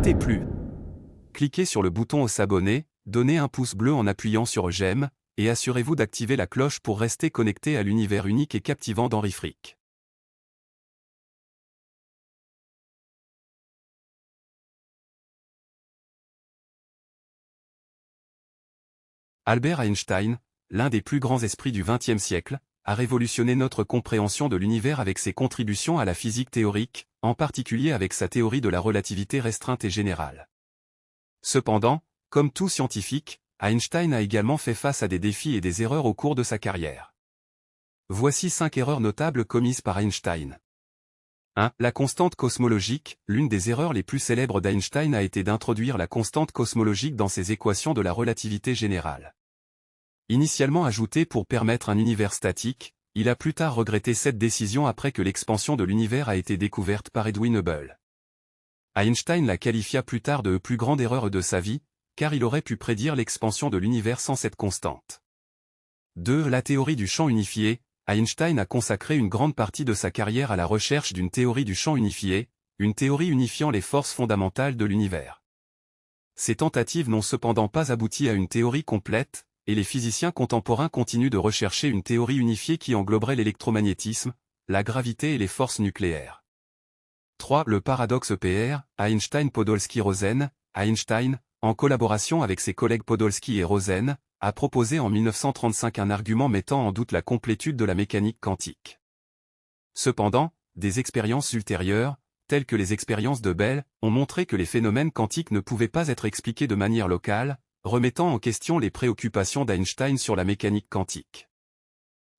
t'est plu, cliquez sur le bouton s'abonner, donnez un pouce bleu en appuyant sur j'aime, et assurez-vous d'activer la cloche pour rester connecté à l'univers unique et captivant d'Henri Frick. Albert Einstein, l'un des plus grands esprits du XXe siècle, a révolutionné notre compréhension de l'univers avec ses contributions à la physique théorique, en particulier avec sa théorie de la relativité restreinte et générale. Cependant, comme tout scientifique, Einstein a également fait face à des défis et des erreurs au cours de sa carrière. Voici 5 erreurs notables commises par Einstein. 1. La constante cosmologique. L'une des erreurs les plus célèbres d'Einstein a été d'introduire la constante cosmologique dans ses équations de la relativité générale. Initialement ajouté pour permettre un univers statique, il a plus tard regretté cette décision après que l'expansion de l'univers a été découverte par Edwin Hubble. Einstein la qualifia plus tard de plus grande erreur de sa vie, car il aurait pu prédire l'expansion de l'univers sans cette constante. 2. La théorie du champ unifié. Einstein a consacré une grande partie de sa carrière à la recherche d'une théorie du champ unifié, une théorie unifiant les forces fondamentales de l'univers. Ces tentatives n'ont cependant pas abouti à une théorie complète, et les physiciens contemporains continuent de rechercher une théorie unifiée qui engloberait l'électromagnétisme, la gravité et les forces nucléaires. 3. Le paradoxe EPR, Einstein-Podolsky-Rosen. Einstein, en collaboration avec ses collègues Podolsky et Rosen, a proposé en 1935 un argument mettant en doute la complétude de la mécanique quantique. Cependant, des expériences ultérieures, telles que les expériences de Bell, ont montré que les phénomènes quantiques ne pouvaient pas être expliqués de manière locale, remettant en question les préoccupations d'Einstein sur la mécanique quantique.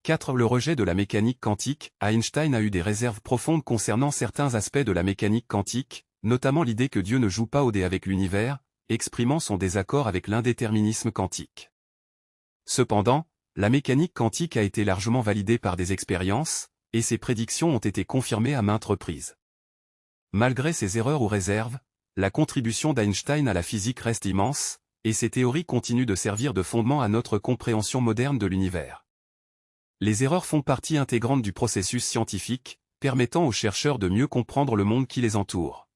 4. Le rejet de la mécanique quantique. Einstein a eu des réserves profondes concernant certains aspects de la mécanique quantique, notamment l'idée que Dieu ne joue pas au dé avec l'univers, exprimant son désaccord avec l'indéterminisme quantique. Cependant, la mécanique quantique a été largement validée par des expériences, et ses prédictions ont été confirmées à maintes reprises. Malgré ses erreurs ou réserves, la contribution d'Einstein à la physique reste immense, et ses théories continuent de servir de fondement à notre compréhension moderne de l'univers. Les erreurs font partie intégrante du processus scientifique, permettant aux chercheurs de mieux comprendre le monde qui les entoure.